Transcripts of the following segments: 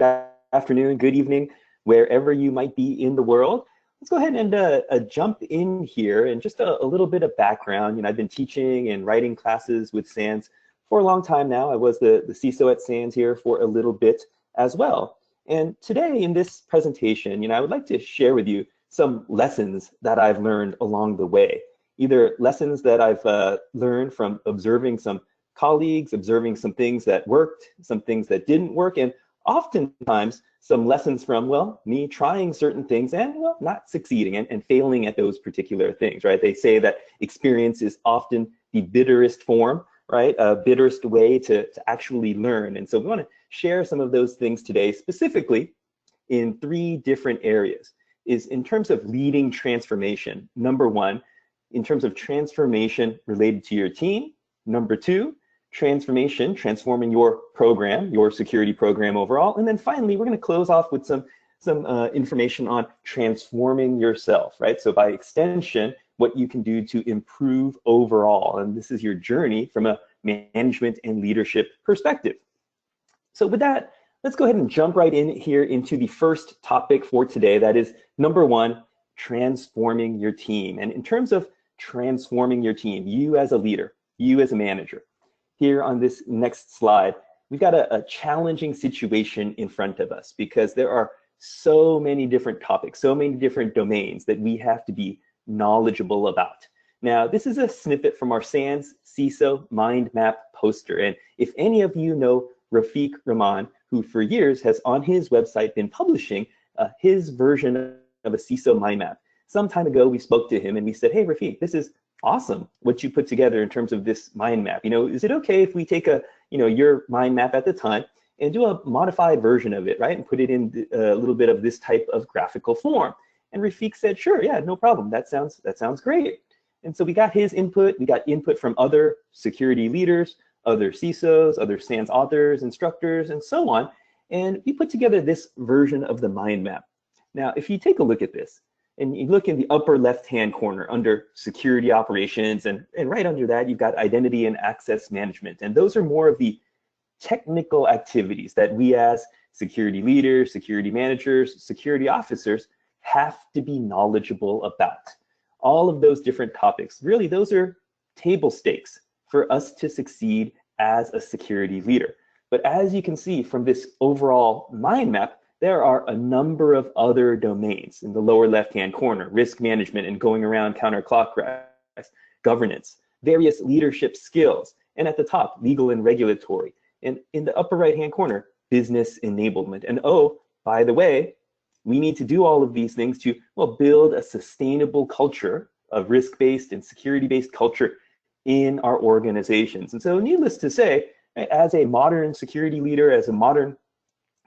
afternoon, good evening, wherever you might be in the world. Let's go ahead and jump in here and just a little bit of background. I've been teaching and writing classes with SANS for a long time now. I was the CISO at SANS here for a little bit as well. And today in this presentation, I would like to share with you some lessons that I've learned along the way. Either lessons that I've learned from observing some colleagues, observing some things that worked, some things that didn't work, and oftentimes some lessons from, well, me trying certain things and, well, not succeeding and failing at those particular things, right? They say that experience is often the bitterest form, right? Bitterest way to actually learn. And so we want to share some of those things today, specifically in 3 different areas. Is in terms of leading transformation, number 1, in terms of transformation related to your team. Number 2, transforming your program, your security program overall. And then finally, we're going to close off with some information on transforming yourself, right? So by extension, what you can do to improve overall. And this is your journey from a management and leadership perspective. So with that, let's go ahead and jump right in here into the first topic for today. That is number 1, transforming your team. And in terms of transforming your team, you as a leader, you as a manager, here on this next slide, we've got a challenging situation in front of us because there are so many different topics, so many different domains that we have to be knowledgeable about. Now, this is a snippet from our SANS CISO mind map poster. And if any of you know Rafiq Rahman, who for years has on his website been publishing his version of a CISO mind map. Some time ago, we spoke to him and we said, hey, Rafiq, this is awesome what you put together in terms of this mind map. Is it okay if we take your mind map at the time and do a modified version of it, right? And put it in a little bit of this type of graphical form. And Rafiq said, sure, yeah, no problem. That sounds great. And so we got his input. We got input from other security leaders, other CISOs, other SANS authors, instructors, and so on. And we put together this version of the mind map. Now, if you take a look at this, and you look in the upper left-hand corner under security operations, and right under that, you've got identity and access management. And those are more of the technical activities that we as security leaders, security managers, security officers have to be knowledgeable about. All of those different topics, really, those are table stakes for us to succeed as a security leader. But as you can see from this overall mind map, there are a number of other domains in the lower left-hand corner: risk management and going around counterclockwise, governance, various leadership skills, and at the top, legal and regulatory. And in the upper right-hand corner, business enablement. And oh, by the way, we need to do all of these things to, well, build a sustainable culture of risk-based and security-based culture in our organizations. And so needless to say, as a modern security leader, as a modern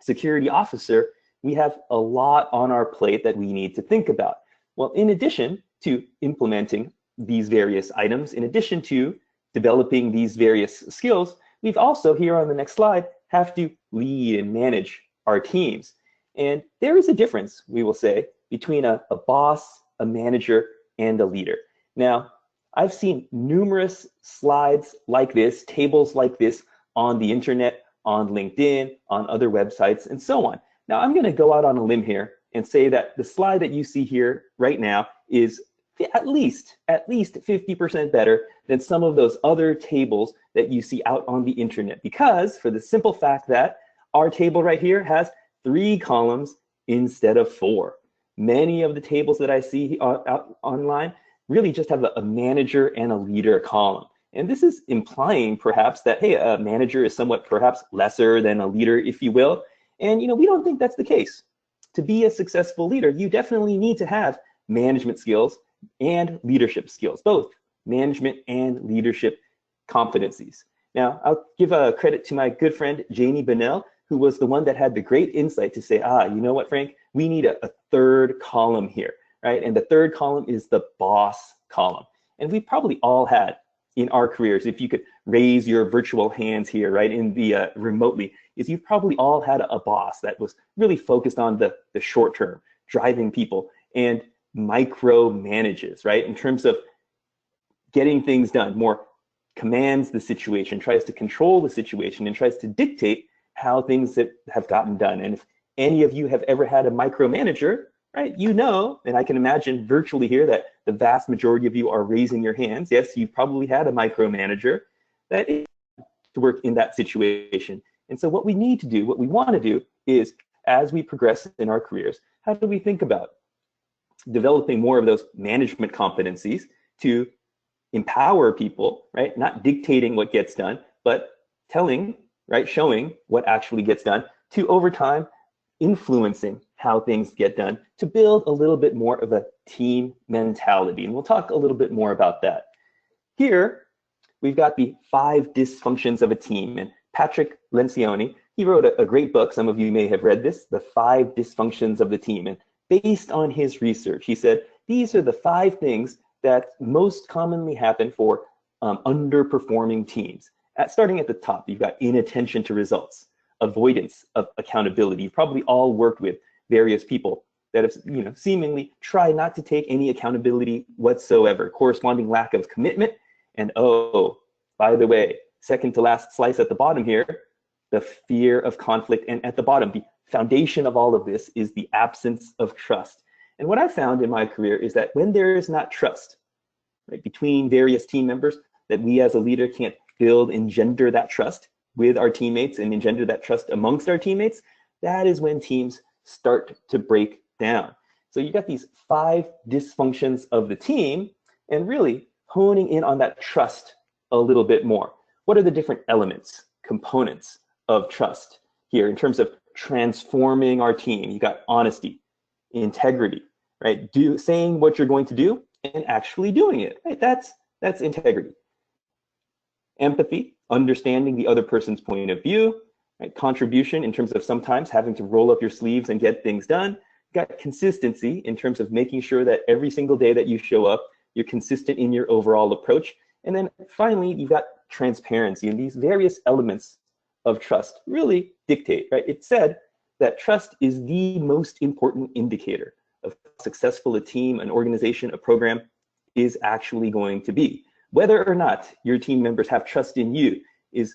security officer, we have a lot on our plate that we need to think about. Well, in addition to implementing these various items, in addition to developing these various skills, we've also, here on the next slide, have to lead and manage our teams. And there is a difference, we will say, between a boss, a manager, and a leader. Now, I've seen numerous slides like this, tables like this on the internet, on LinkedIn, on other websites, and so on. Now, I'm going to go out on a limb here and say that the slide that you see here right now is at least 50% better than some of those other tables that you see out on the internet, because for the simple fact that our table right here has 3 columns instead of 4. Many of the tables that I see out online really just have a manager and a leader column. And this is implying perhaps that, hey, a manager is somewhat perhaps lesser than a leader, if you will. And we don't think that's the case. To be a successful leader, you definitely need to have management skills and leadership skills, both management and leadership competencies. Now, I'll give a credit to my good friend, Janie Bennell, who was the one that had the great insight to say, you know what, Frank, we need a 3rd column here, right? And the 3rd column is the boss column. And we probably all had in our careers, if you could raise your virtual hands here, right, in the remotely, is you've probably all had a boss that was really focused on the short term, driving people, and micromanages, right, in terms of getting things done, more commands the situation, tries to control the situation, and tries to dictate how things have gotten done. And if any of you have ever had a micromanager, right, you know, and I can imagine virtually here that the vast majority of you are raising your hands. Yes, you've probably had a micromanager that is to work in that situation. And so what we need to do, what we want to do is, as we progress in our careers, how do we think about developing more of those management competencies to empower people, right? Not dictating what gets done, but telling, right, showing what actually gets done, to over time influencing how things get done, to build a little bit more of a team mentality. And we'll talk a little bit more about that. Here, we've got the 5 dysfunctions of a team. And Patrick Lencioni, he wrote a great book. Some of you may have read this, The 5 Dysfunctions of the Team. And based on his research, he said, these are the 5 things that most commonly happen for underperforming teams. Starting at the top, you've got inattention to results, avoidance of accountability. You've probably all worked with various people that have, you know, seemingly try not to take any accountability whatsoever, corresponding lack of commitment. And oh, by the way, second to last slice at the bottom here, the fear of conflict. And at the bottom, the foundation of all of this is the absence of trust. And what I found in my career is that when there is not trust, right, between various team members, that we as a leader can't build, engender that trust with our teammates and engender that trust amongst our teammates, that is when teams start to break down. So you got these 5 dysfunctions of the team, and really honing in on that trust a little bit more. What are the different elements, components of trust here in terms of transforming our team? You got honesty, integrity, right? Saying what you're going to do and actually doing it, right? That's integrity. Empathy, understanding the other person's point of view, right? Contribution in terms of sometimes having to roll up your sleeves and get things done. You got consistency in terms of making sure that every single day that you show up, you're consistent in your overall approach. And then finally, you've got transparency, and these various elements of trust really dictate, right? It said that trust is the most important indicator of how successful a team, an organization, a program is actually going to be. Whether or not your team members have trust in you is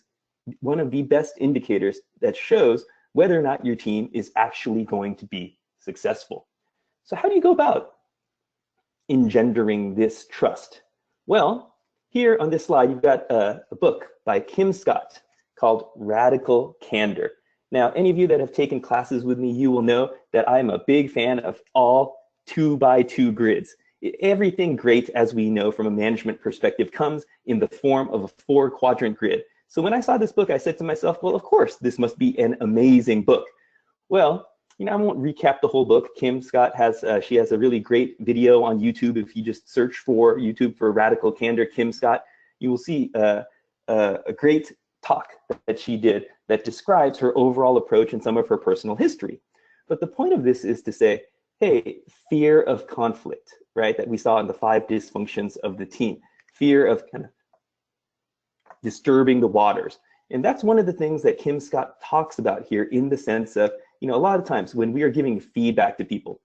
one of the best indicators that shows whether or not your team is actually going to be successful. So how do you go about engendering this trust? Well, here on this slide, you've got a book by Kim Scott called Radical Candor. Now, any of you that have taken classes with me, you will know that I'm a big fan of all 2x2 grids. Everything great, as we know from a management perspective, comes in the form of a 4-quadrant grid. So when I saw this book, I said to myself, well, of course, this must be an amazing book. Well, you know, I won't recap the whole book. Kim Scott has, she has a really great video on YouTube. If you just search for YouTube for Radical Candor, Kim Scott, you will see a great talk that she did that describes her overall approach and some of her personal history. But the point of this is to say, hey, fear of conflict, right, that we saw in the 5 dysfunctions of the team, fear of kind of disturbing the waters. And that's one of the things that Kim Scott talks about here, in the sense of, you know, a lot of times when we are giving feedback to people,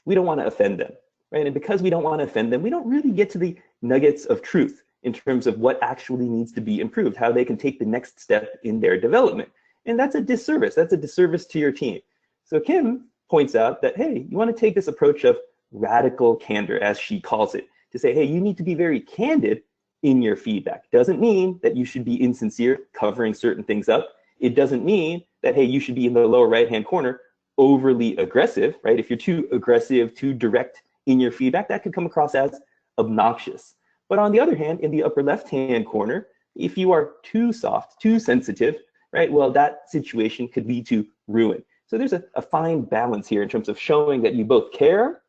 we don't want to offend them, right? And because we don't want to offend them, we don't really get to the nuggets of truth in terms of what actually needs to be improved, how they can take the next step in their development. And that's a disservice. That's a disservice to your team. So Kim points out that, hey, you want to take this approach of radical candor, as she calls it, to say, hey, you need to be very candid in your feedback. Doesn't mean that you should be insincere, covering certain things up. It doesn't mean that, hey, you should be in the lower right-hand corner, overly aggressive, right? If you're too aggressive, too direct in your feedback, that could come across as obnoxious. But on the other hand, in the upper left-hand corner, if you are too soft, too sensitive, right, well, that situation could lead to ruin. So there's a fine balance here in terms of showing that you both care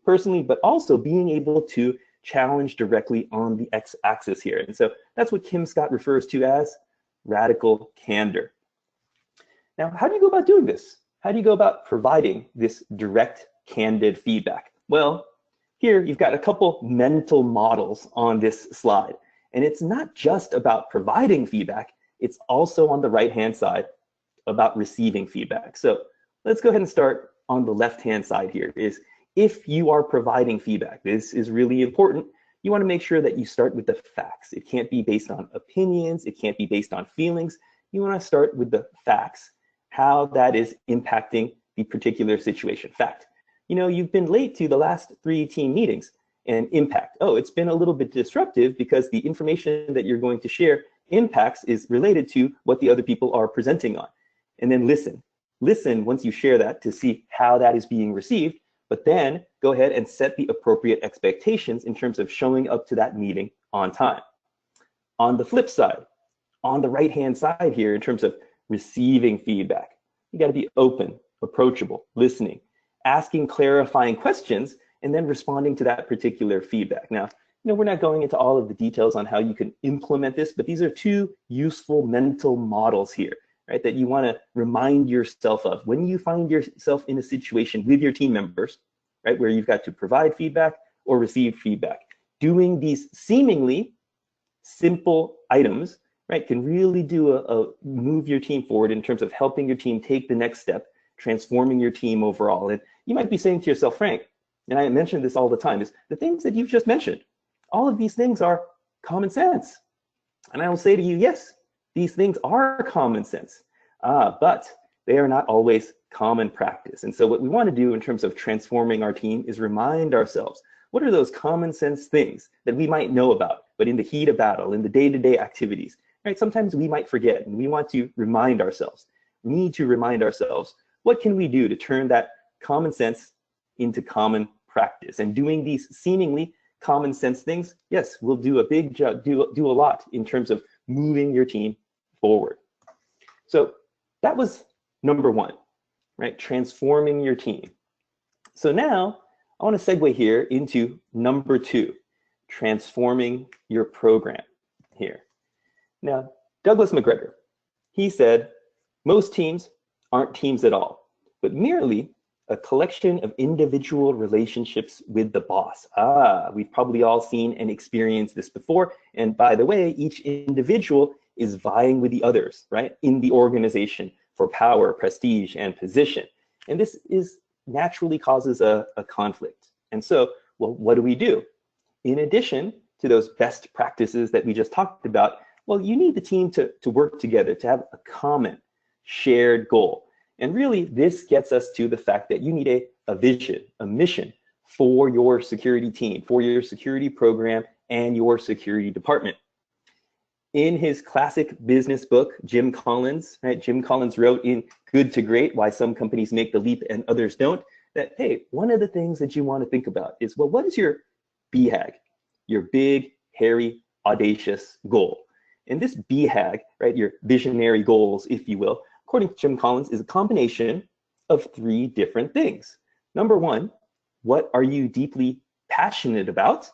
personally, but also being able to challenge directly on the x-axis here. And so that's what Kim Scott refers to as radical candor. Now, how do you go about doing this? How do you go about providing this direct, candid feedback? Well, here you've got a couple mental models on this slide. And it's not just about providing feedback, it's also on the right-hand side about receiving feedback. So let's go ahead and start on the left-hand side here. Is if you are providing feedback, this is really important. You want to make sure that you start with the facts. It can't be based on opinions. It can't be based on feelings. you want to start with the facts, how that is impacting the particular situation. Fact, you've been late to the last 3 team meetings. And impact, oh, it's been a little bit disruptive because the information that you're going to share impacts is related to what the other people are presenting on. And then listen once you share that to see how that is being received, but then go ahead and set the appropriate expectations in terms of showing up to that meeting on time. On the flip side, on the right-hand side here, in terms of receiving feedback, you got to be open, approachable, listening, asking clarifying questions, and then responding to that particular feedback. Now, we're not going into all of the details on how you can implement this, but these are 2 useful mental models here, right, that you want to remind yourself of when you find yourself in a situation with your team members, right, where you've got to provide feedback or receive feedback. Doing these seemingly simple items, right, can really move your team forward in terms of helping your team take the next step, transforming your team overall. And you might be saying to yourself, Frank, and I mention this all the time, is the things that you've just mentioned, all of these things are common sense. And I will say to you, yes, these things are common sense, but they are not always common practice. And so what we want to do in terms of transforming our team is remind ourselves, what are those common sense things that we might know about, but in the heat of battle, in the day-to-day activities, right? Sometimes we might forget, and we want to remind ourselves. We need to remind ourselves, what can we do to turn that common sense into common practice? And doing these seemingly common sense things, yes, will do a big job, do a lot in terms of moving your team forward. So that was number 1, right? Transforming your team. So now I want to segue here into number 2, transforming your program here. Now, Douglas McGregor, he said, most teams aren't teams at all, but merely a collection of individual relationships with the boss. We've probably all seen and experienced this before. And by the way, each individual is vying with the others, right, in the organization for power, prestige, and position. And this naturally causes a conflict. And so, well, what do? In addition to those best practices that we just talked about, well, you need the team to work together, to have a common shared goal. And really, this gets us to the fact that you need a vision, a mission for your security team, for your security program, and your security department. In his classic business book, Jim Collins, right? Jim Collins wrote in Good to Great, Why Some Companies Make the Leap and Others Don't, that, hey, one of the things that you want to think about is, well, what is your BHAG, your big, hairy, audacious goal? And this BHAG, right, your visionary goals, if you will, according to Jim Collins, is a combination of 3 different things. Number 1, what are you deeply passionate about,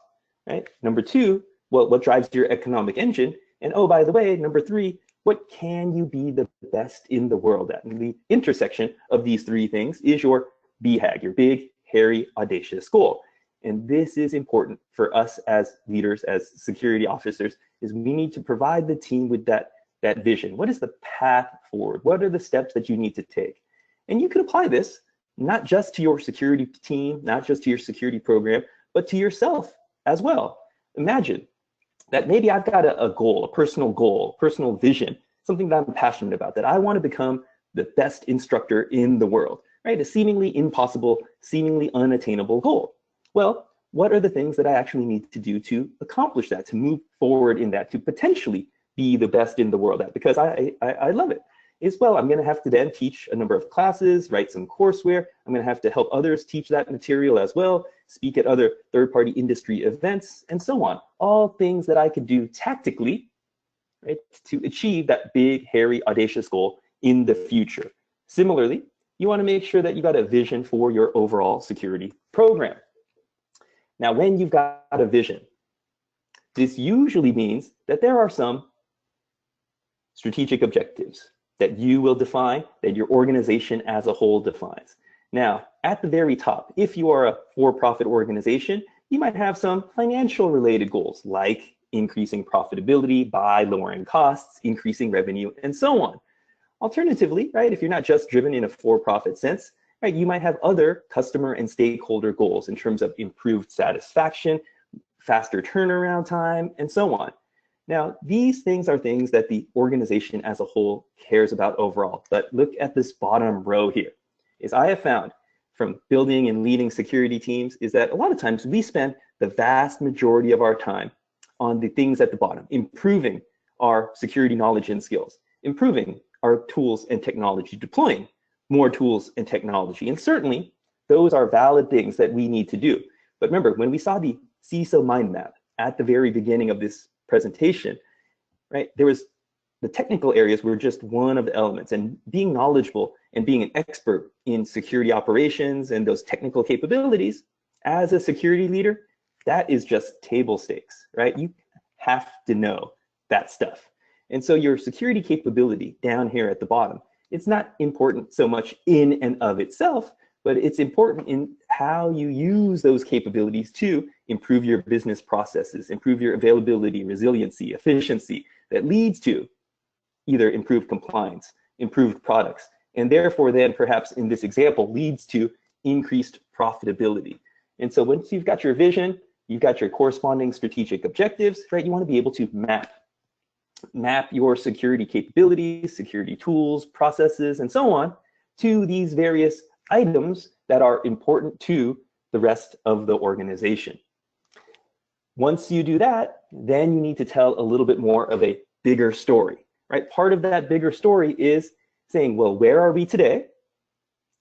right? Number 2, what drives your economic engine? And oh, by the way, number 3, what can you be the best in the world at? And the intersection of these 3 things is your BHAG, your big, hairy, audacious goal. And this is important for us as leaders, as security officers, is we need to provide the team with that vision. What is the path forward? What are the steps that you need to take? And you can apply this not just to your security team, not just to your security program, but to yourself as well. Imagine that maybe I've got a goal, a personal vision, something that I'm passionate about, that I want to become the best instructor in the world, right? A seemingly impossible, seemingly unattainable goal. Well, what are the things that I actually need to do to accomplish that, to move forward in that, to potentially be the best in the world at? Because I love it. Well, I'm going to have to then teach a number of classes, write some courseware. I'm going to have to help others teach that material as well, speak at other third-party industry events, and so on. All things that I could do tactically, right, to achieve that big, hairy, audacious goal in the future. Similarly, you want to make sure that you got a vision for your overall security program. Now, when you've got a vision, this usually means that there are some strategic objectives that you will define, that your organization as a whole defines. Now, at the very top, if you are a for-profit organization, you might have some financial related goals like increasing profitability by lowering costs, increasing revenue, and so on. Alternatively, right, if you're not just driven in a for-profit sense, right, you might have other customer and stakeholder goals in terms of improved satisfaction, faster turnaround time, and so on. Now, these things are things that the organization as a whole cares about overall. But look at this bottom row here. Is I have found from building and leading security teams is that a lot of times we spend the vast majority of our time on the things at the bottom, improving our security knowledge and skills, improving our tools and technology, deploying more tools and technology. And certainly, those are valid things that we need to do. But remember, when we saw the CISO mind map at the very beginning of this presentation, right, there was the technical areas were just one of the elements, and being knowledgeable and being an expert in security operations and those technical capabilities as a security leader, that is just table stakes, right? You have to know that stuff. And so your security capability down here at the bottom, it's not important so much in and of itself, but it's important in how you use those capabilities to improve your business processes, improve your availability, resiliency, efficiency, that leads to either improved compliance, improved products, and therefore then perhaps in this example leads to increased profitability. And so once you've got your vision, you've got your corresponding strategic objectives, right? You want to be able to map your security capabilities, security tools, processes, and so on to these various items that are important to the rest of the organization. Once you do that, then you need to tell a little bit more of a bigger story, right? Part of that bigger story is saying, well, where are we today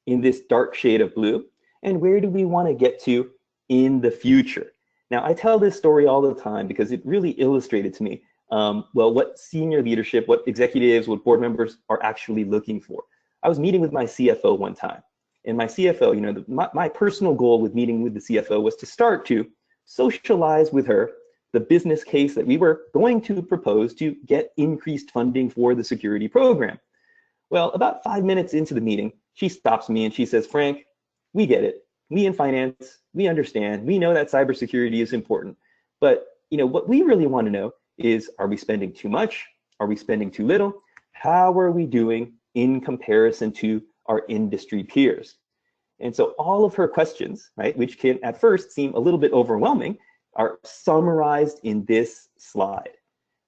in this dark shade of blue? And where do we want to get to in the future? Now, I tell this story all the time because it really illustrated to me, well, what senior leadership, what executives, what board members are actually looking for. I was meeting with my CFO one time. And my CFO, you know, my personal goal with meeting with the CFO was to start to socialize with her the business case that we were going to propose to get increased funding for the security program. Well, about 5 minutes into the meeting, she stops me and she says, Frank, we get it. We in finance, we understand. We know that cybersecurity is important. But you know, what we really want to know is, are we spending too much? Are we spending too little? How are we doing in comparison to our industry peers? And so all of her questions, right, which can at first seem a little bit overwhelming, are summarized in this slide.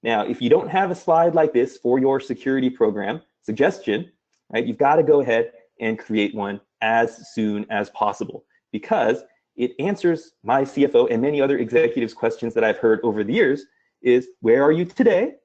Now, if you don't have a slide like this for your security program, suggestion, right, you've got to go ahead and create one as soon as possible, because it answers my CFO and many other executives' questions that I've heard over the years is, where are you today?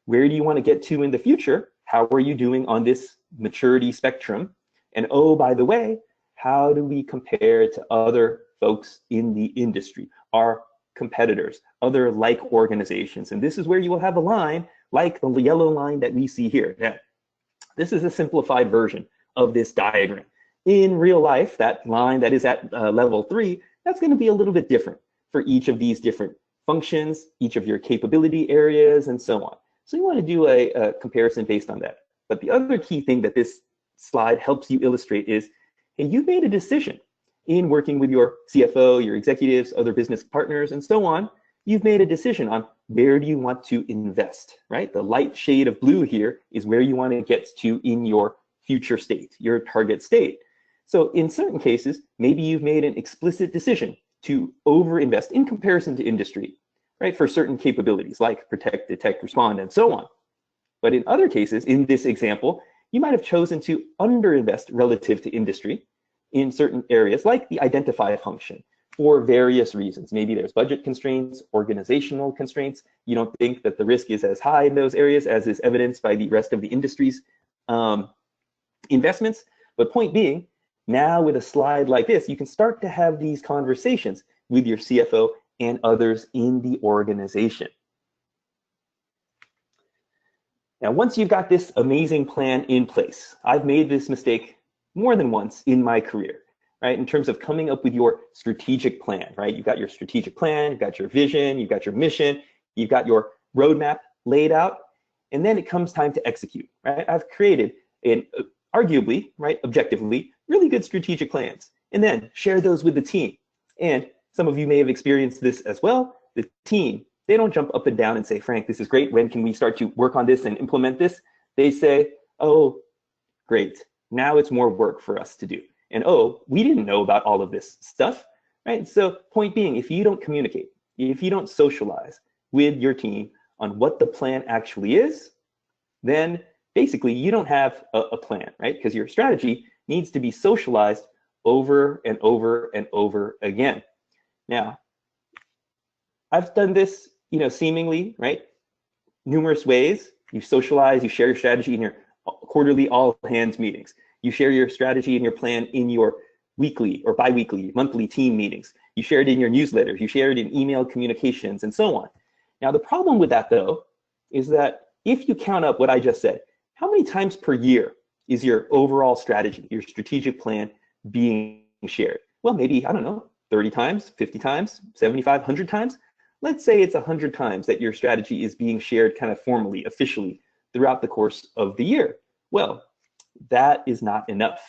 Where do you want to get to in the future? How are you doing on this maturity spectrum? And oh, by the way, how do we compare to other folks in the industry, our competitors, other like organizations? And this is where you will have a line like the yellow line that we see here. Now, this is a simplified version of this diagram. In real life, that line that is at level 3, that's going to be a little bit different for each of these different functions, each of your capability areas, and so on. So you want to do a comparison based on that. But the other key thing that this slide helps you illustrate is, hey, you've made a decision in working with your CFO, your executives, other business partners, and so on. You've made a decision on where do you want to invest, right? The light shade of blue here is where you want to get to in your future state, your target state. So in certain cases, maybe you've made an explicit decision to overinvest in comparison to industry, right? For certain capabilities like protect, detect, respond, and so on. But in other cases, in this example, you might have chosen to underinvest relative to industry in certain areas like the identify function for various reasons. Maybe there's budget constraints, organizational constraints. You don't think that the risk is as high in those areas as is evidenced by the rest of the industry's investments. But point being, now with a slide like this, you can start to have these conversations with your CFO and others in the organization. Now, once you've got this amazing plan in place, I've made this mistake more than once in my career, right? In terms of coming up with your strategic plan, right? You've got your strategic plan, you've got your vision, you've got your mission, you've got your roadmap laid out, and then it comes time to execute, right? I've created an arguably, right, objectively, really good strategic plans, and then share those with the team. And some of you may have experienced this as well. The team, they don't jump up and down and say, Frank, this is great. When can we start to work on this and implement this? They say, oh, great. Now it's more work for us to do. And oh, we didn't know about all of this stuff, right? So point being, if you don't communicate, if you don't socialize with your team on what the plan actually is, then basically you don't have a plan, right? Because your strategy needs to be socialized over and over and over again. Now, I've done this, seemingly, right? Numerous ways. You socialize, you share your strategy in your quarterly all hands meetings. You share your strategy and your plan in your weekly or bi-weekly, monthly team meetings. You share it in your newsletters, you share it in email communications, and so on. Now, the problem with that, though, is that if you count up what I just said, how many times per year is your overall strategy, your strategic plan being shared? Well, maybe, I don't know, 30 times, 50 times, 75, 100 times? Let's say it's 100 times that your strategy is being shared kind of formally, officially, throughout the course of the year. Well, that is not enough.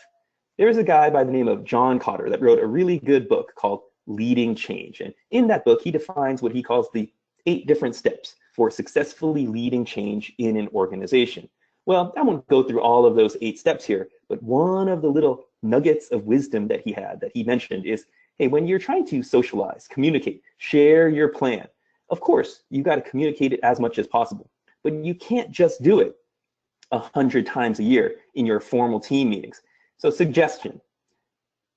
There's a guy by the name of John Candor that wrote a really good book called Leading Change. And in that book, he defines what he calls the 8 different steps for successfully leading change in an organization. Well, I won't go through all of those 8 steps here, but one of the little nuggets of wisdom that he mentioned is, hey, when you're trying to socialize, communicate, share your plan, of course, you got to communicate it as much as possible, but you can't just do it 100 times a year in your formal team meetings. So suggestion,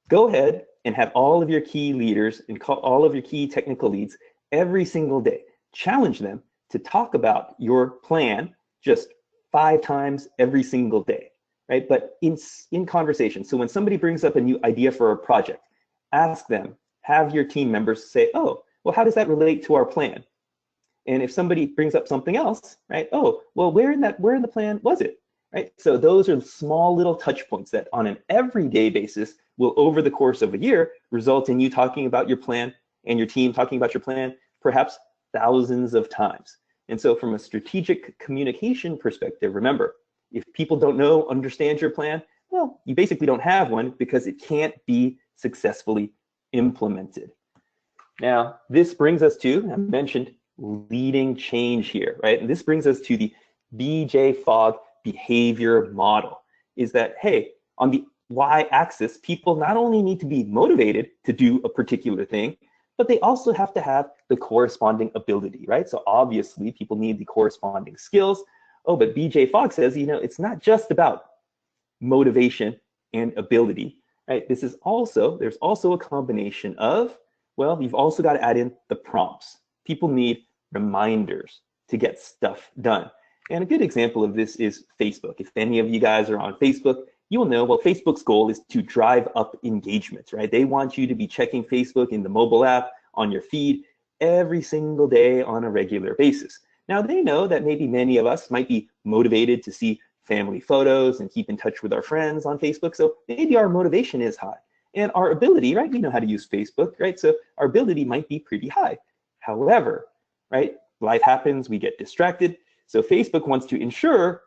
go ahead and have all of your key leaders and all of your key technical leads every single day. Challenge them to talk about your plan just 5 times every single day, right? But in conversation. So when somebody brings up a new idea for a project, ask them, have your team members say, oh, well, how does that relate to our plan? And if somebody brings up something else, right? Oh, well, where in the plan was it? Right? So those are small little touch points that on an everyday basis will, over the course of a year, result in you talking about your plan and your team talking about your plan perhaps thousands of times. And so from a strategic communication perspective, remember, if people don't understand your plan, well, you basically don't have one because it can't be successfully implemented. Now, this brings us to, I mentioned, leading change here, right? And this brings us to the BJ Fogg behavior model, is that, hey, on the y-axis, people not only need to be motivated to do a particular thing, but they also have to have the corresponding ability, right? So obviously, people need the corresponding skills. Oh, but BJ Fogg says, it's not just about motivation and ability, right? There's also a combination of, well, you've also got to add in the prompts. People need reminders to get stuff done. And a good example of this is Facebook. If any of you guys are on Facebook, you will know, well, Facebook's goal is to drive up engagement, right? They want you to be checking Facebook in the mobile app on your feed every single day on a regular basis. Now, they know that maybe many of us might be motivated to see family photos and keep in touch with our friends on Facebook. So maybe our motivation is high. And our ability, right? We know how to use Facebook, right? So our ability might be pretty high. However, right, life happens, we get distracted. So Facebook wants to ensure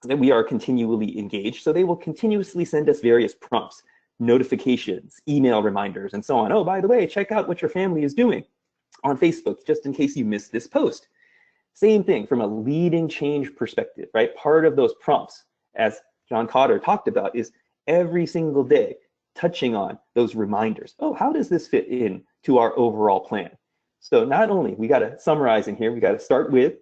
that we are continually engaged. So they will continuously send us various prompts, notifications, email reminders, and so on. Oh, by the way, check out what your family is doing on Facebook, just in case you missed this post. Same thing from a leading change perspective, right? Part of those prompts, as John Candor talked about, is every single day touching on those reminders. Oh, how does this fit in to our overall plan? So not only, we got to summarize in here, we got to start with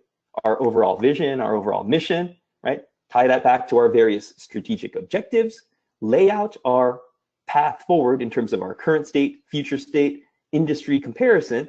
our overall vision, our overall mission, right? Tie that back to our various strategic objectives, lay out our path forward in terms of our current state, future state, industry comparison,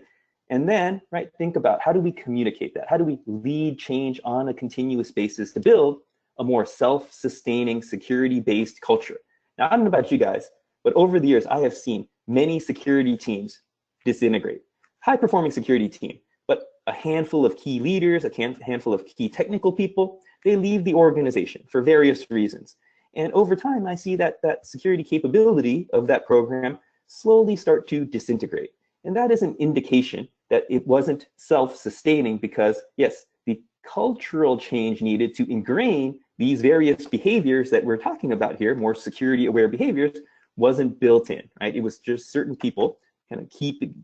and then, right, think about how do we communicate that? How do we lead change on a continuous basis to build a more self-sustaining, security-based culture? Now, I don't know about you guys, but over the years, I have seen many security teams disintegrate. High-performing security team, but a handful of key leaders, a handful of key technical people, they leave the organization for various reasons. And over time, I see that security capability of that program slowly start to disintegrate. And that is an indication that it wasn't self-sustaining because, yes, the cultural change needed to ingrain these various behaviors that we're talking about here, more security-aware behaviors, wasn't built in, right? It was just certain people kind of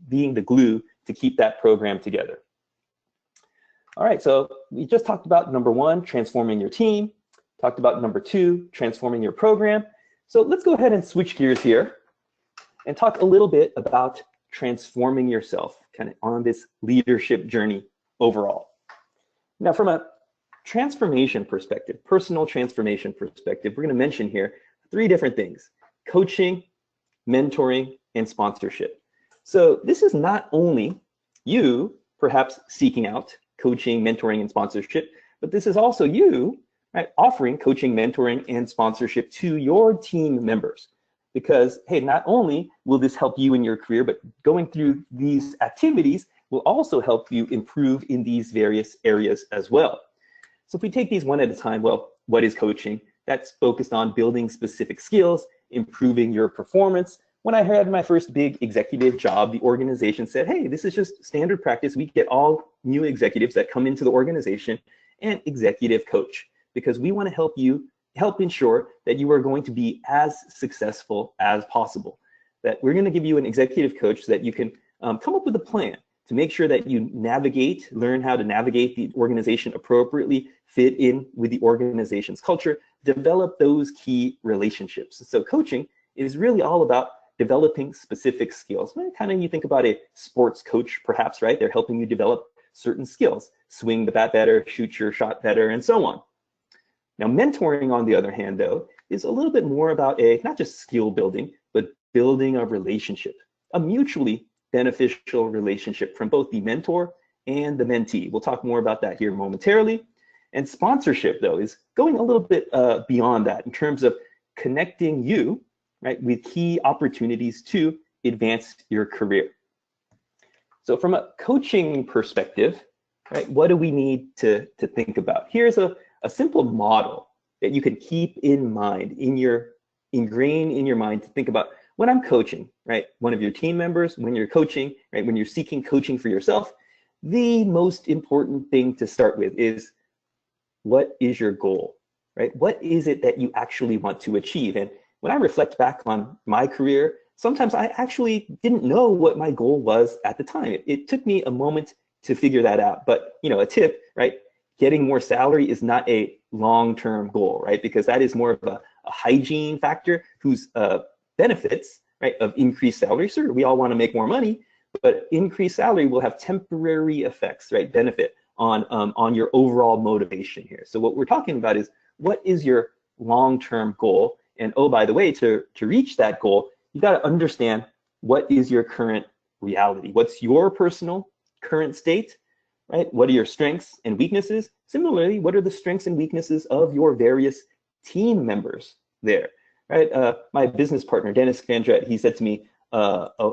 being the glue to keep that program together. All right, so we just talked about number 1, transforming your team. Talked about number 2, transforming your program. So let's go ahead and switch gears here and talk a little bit about transforming yourself kind of on this leadership journey overall. Now, from a transformation perspective, personal transformation perspective, we're going to mention here 3 different things: coaching, mentoring, and sponsorship. So this is not only you perhaps seeking out coaching, mentoring, and sponsorship, but this is also you, right, offering coaching, mentoring, and sponsorship to your team members. Because, hey, not only will this help you in your career, but going through these activities will also help you improve in these various areas as well. So if we take these one at a time, well, what is coaching? That's focused on building specific skills, improving your performance. When I had my first big executive job, the organization said, hey, this is just standard practice. We get all new executives that come into the organization and executive coach, because we want to help ensure that you are going to be as successful as possible. That we're going to give you an executive coach so that you can come up with a plan to make sure that you learn how to navigate the organization appropriately, fit in with the organization's culture, develop those key relationships. So coaching is really all about developing specific skills. Kind of, you think about a sports coach, perhaps, right? They're helping you develop certain skills, swing the bat better, shoot your shot better, and so on. Now, mentoring, on the other hand, though, is a little bit more about not just skill building, but building a relationship, a mutually beneficial relationship from both the mentor and the mentee. We'll talk more about that here momentarily. And sponsorship, though, is going a little bit beyond that in terms of connecting you, right, with key opportunities to advance your career. So from a coaching perspective, right, what do we need to think about? Here's a simple model that you can keep in mind, ingrain in your mind to think about when I'm coaching, right, one of your team members, when you're coaching, right, when you're seeking coaching for yourself, the most important thing to start with is, what is your goal, right? What is it that you actually want to achieve? And when I reflect back on my career, sometimes I actually didn't know what my goal was at the time. It took me a moment to figure that out. But, a tip, right? Getting more salary is not a long-term goal, right? Because that is more of a hygiene factor whose benefits, right, of increased salary. Sure, we all want to make more money, but increased salary will have temporary effects, right? Benefit on your overall motivation here. So what we're talking about is, what is your long-term goal? And oh, by the way, to reach that goal, you got to understand what is your current reality. What's your personal current state, right? What are your strengths and weaknesses? Similarly, what are the strengths and weaknesses of your various team members there, right? My business partner, Dennis Vandret, he said to me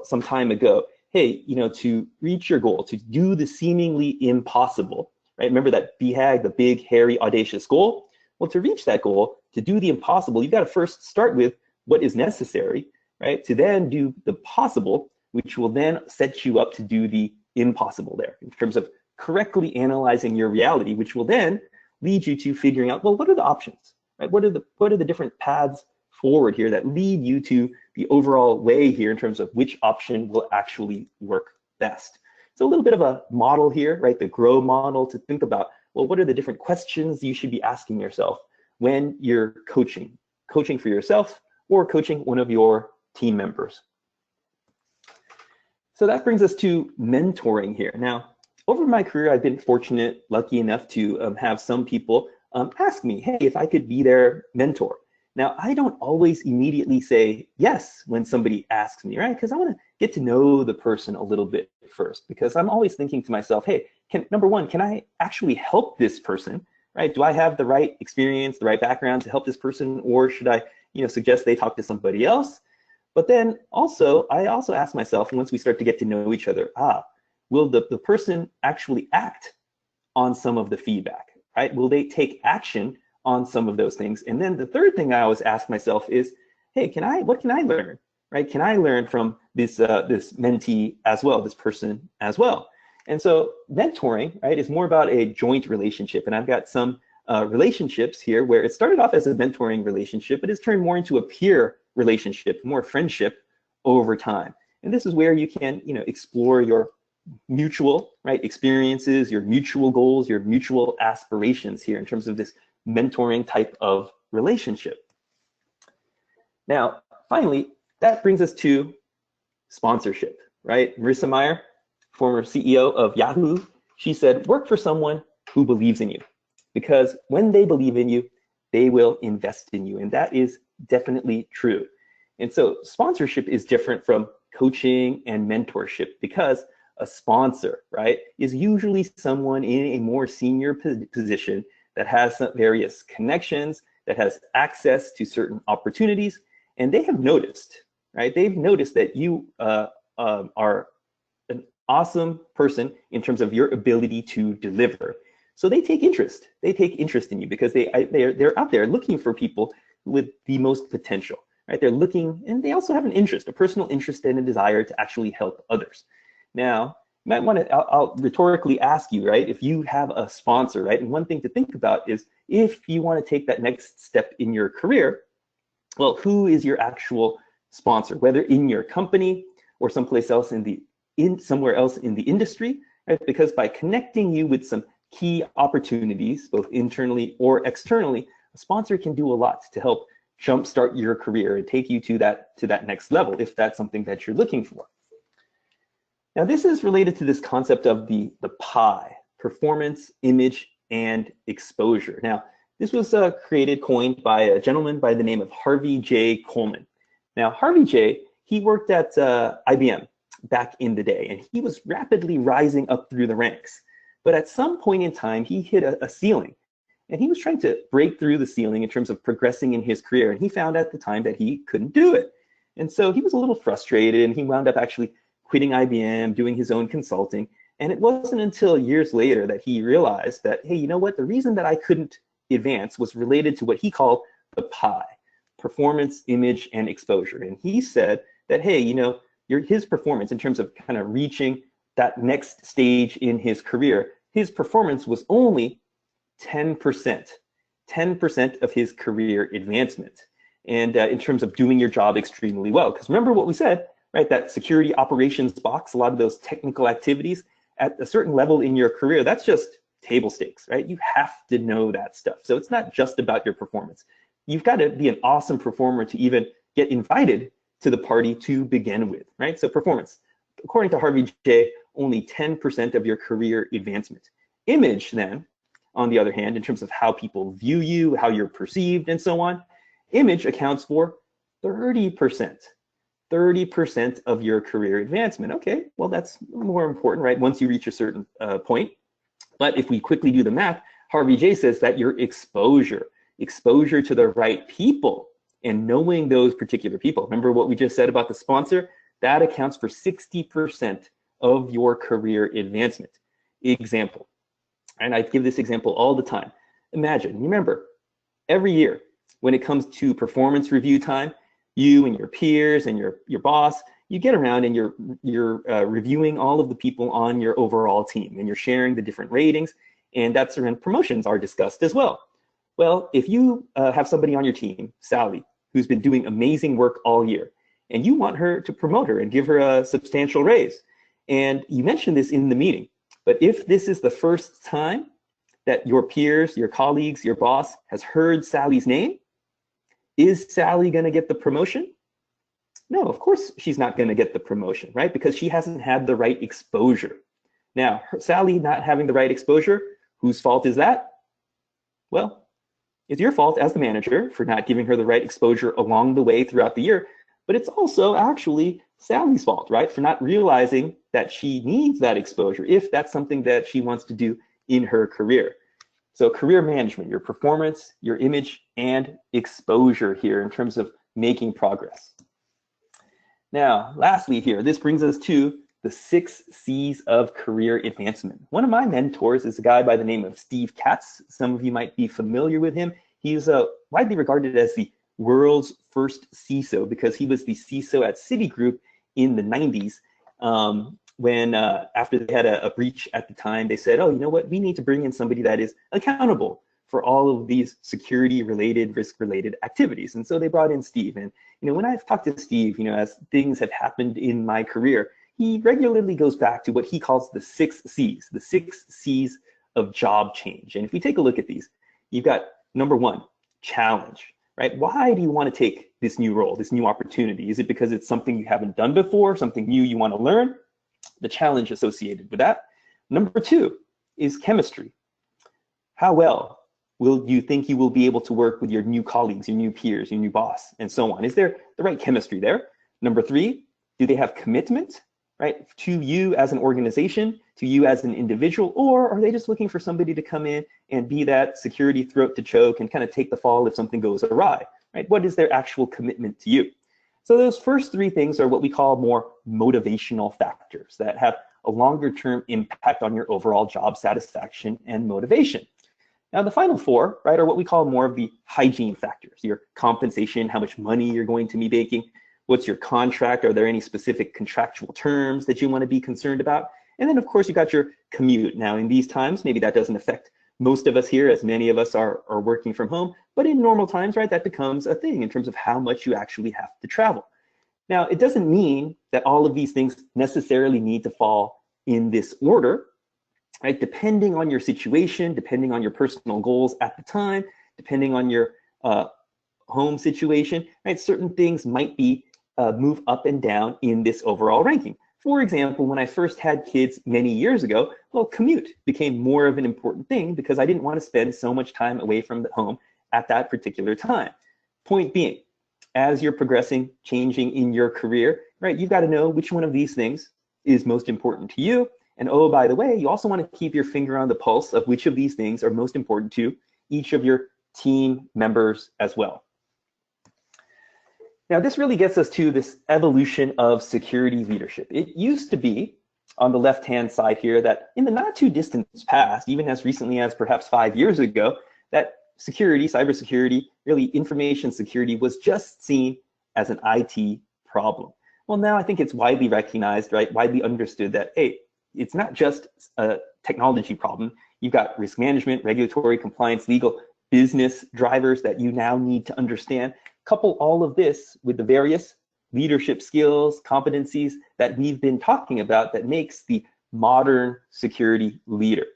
some time ago, hey, to reach your goal, to do the seemingly impossible, right? Remember that BHAG, the big, hairy, audacious goal? Well, to reach that goal, to do the impossible, you've got to first start with what is necessary, right? To then do the possible, which will then set you up to do the impossible there in terms of correctly analyzing your reality, which will then lead you to figuring out, well, what are the options, right? What are the different paths forward here that lead you to the overall way here in terms of which option will actually work best. So a little bit of a model here, right? The GROW model, to think about, well, what are the different questions you should be asking yourself when you're coaching for yourself or coaching one of your team members. So that brings us to mentoring here. Now, over my career, I've been lucky enough to have some people ask me, hey, if I could be their mentor. Now, I don't always immediately say yes when somebody asks me, right? Because I want to get to know the person a little bit first, because I'm always thinking to myself, hey, number one, can I actually help this person, right? Do I have the right experience, the right background to help this person, or should I, suggest they talk to somebody else? But then I also ask myself, once we start to get to know each other, will the person actually act on some of the feedback, right? Will they take action on some of those things? And then the third thing I always ask myself is, hey, what can I learn, right? Can I learn from this mentee as well, this person as well? And so mentoring, right, is more about a joint relationship. And I've got some relationships here where it started off as a mentoring relationship, but it's turned more into a peer relationship, more friendship over time. And this is where you can, explore your mutual, right, experiences, your mutual goals, your mutual aspirations here in terms of this mentoring type of relationship. Now, finally, that brings us to sponsorship, right? Marissa Mayer, former CEO of Yahoo, she said, work for someone who believes in you. Because when they believe in you, they will invest in you. And that is definitely true. And so sponsorship is different from coaching and mentorship because a sponsor, right, is usually someone in a more senior position that has some various connections, that has access to certain opportunities, and they have noticed, right? They've noticed that you are an awesome person in terms of your ability to deliver. So they take interest. They take interest in you because they're out there looking for people with the most potential, right? They're looking, and they also have an interest, a personal interest and a desire to actually help others. Now, you might want to, I'll rhetorically ask you, right? If you have a sponsor, right? And one thing to think about is if you want to take that next step in your career, well, who is your actual sponsor, whether in your company or someplace else somewhere else in the industry, right? Because by connecting you with some key opportunities, both internally or externally, a sponsor can do a lot to help jumpstart your career and take you to that next level if that's something that you're looking for. Now, this is related to this concept of the PI, performance, image, and exposure. Now, this was coined by a gentleman by the name of Harvey J. Coleman. Now, Harvey J., he worked at IBM back in the day, and he was rapidly rising up through the ranks. But at some point in time, he hit a ceiling, and he was trying to break through the ceiling in terms of progressing in his career, and he found at the time that he couldn't do it. And so he was a little frustrated, and he wound up actually quitting IBM, doing his own consulting. And it wasn't until years later that he realized that, hey, you know what? The reason that I couldn't advance was related to what he called the PI, performance, image, and exposure. And he said that, hey, you know, his performance in terms of kind of reaching that next stage in his career, his performance was only 10% of his career advancement. And in terms of doing your job extremely well, because remember what we said, right? That security operations box, a lot of those technical activities at a certain level in your career, that's just table stakes, right? You have to know that stuff. So it's not just about your performance. You've got to be an awesome performer to even get invited to the party to begin with, right? So performance, according to Harvey J., only 10% of your career advancement. Image then, on the other hand, in terms of how people view you, how you're perceived, and so on, image accounts for 30%. 30% of your career advancement. Okay, well, that's more important, right? Once you reach a certain point. But if we quickly do the math, Harvey J. says that your exposure to the right people and knowing those particular people. Remember what we just said about the sponsor? That accounts for 60% of your career advancement. Example, and I give this example all the time. Imagine, remember, every year when it comes to performance review time, you and your peers and your boss, you get around and you're reviewing all of the people on your overall team, and you're sharing the different ratings, and that's when promotions are discussed as well. Well, if you have somebody on your team, Sally, who's been doing amazing work all year, and you want her to promote her and give her a substantial raise, and you mentioned this in the meeting, but if this is the first time that your peers, your colleagues, your boss has heard Sally's name, is Sally going to get the promotion? No, of course she's not going to get the promotion, right? Because she hasn't had the right exposure. Now, Sally not having the right exposure, whose fault is that? Well, it's your fault as the manager for not giving her the right exposure along the way throughout the year, but it's also actually Sally's fault, right? For not realizing that she needs that exposure if that's something that she wants to do in her career. So career management, your performance, your image, and exposure here in terms of making progress. Now, lastly here, this brings us to the 6 C's of career advancement. One of my mentors is a guy by the name of Steve Katz. Some of you might be familiar with him. He's widely regarded as the world's first CISO because he was the CISO at Citigroup in the 90s. When after they had a breach at the time, they said, oh, you know what, we need to bring in somebody that is accountable for all of these security-related, risk-related activities. And so they brought in Steve. And you know, when I've talked to Steve, you know, as things have happened in my career, he regularly goes back to what he calls the 6 C's, the 6 C's of job change. And if we take a look at these, you've got number 1, challenge, right? Why do you want to take this new role, this new opportunity? Is it because it's something you haven't done before, something new you want to learn? The challenge associated with that. Number 2 is chemistry. How well will you think you will be able to work with your new colleagues, your new peers, your new boss, and so on? Is there the right chemistry there? Number 3, do they have commitment, right, to you as an organization, to you as an individual, or are they just looking for somebody to come in and be that security throat to choke and kind of take the fall if something goes awry, right? What is their actual commitment to you? So those first 3 things are what we call more motivational factors that have a longer term impact on your overall job satisfaction and motivation. Now, the final 4, right, are what we call more of the hygiene factors, your compensation, how much money you're going to be making, what's your contract, are there any specific contractual terms that you want to be concerned about? And then, of course, you got your commute. Now, in these times, maybe that doesn't affect most of us here, as many of us are working from home, but in normal times, right, that becomes a thing in terms of how much you actually have to travel. Now, it doesn't mean that all of these things necessarily need to fall in this order. Right, depending on your situation, depending on your personal goals at the time, depending on your home situation, right, certain things might be move up and down in this overall ranking. For example, when I first had kids many years ago, well, commute became more of an important thing because I didn't want to spend so much time away from the home at that particular time. Point being, as you're progressing, changing in your career, right, you've got to know which one of these things is most important to you. And oh, by the way, you also want to keep your finger on the pulse of which of these things are most important to each of your team members as well. Now, this really gets us to this evolution of security leadership. It used to be on the left-hand side here that in the not too distant past, even as recently as perhaps 5 years ago, that security, cybersecurity, really information security was just seen as an IT problem. Well, now I think it's widely recognized, right, widely understood that, hey, it's not just a technology problem. You've got risk management, regulatory compliance, legal, business drivers that you now need to understand. Couple all of this with the various leadership skills, competencies that we've been talking about that makes the modern security leader.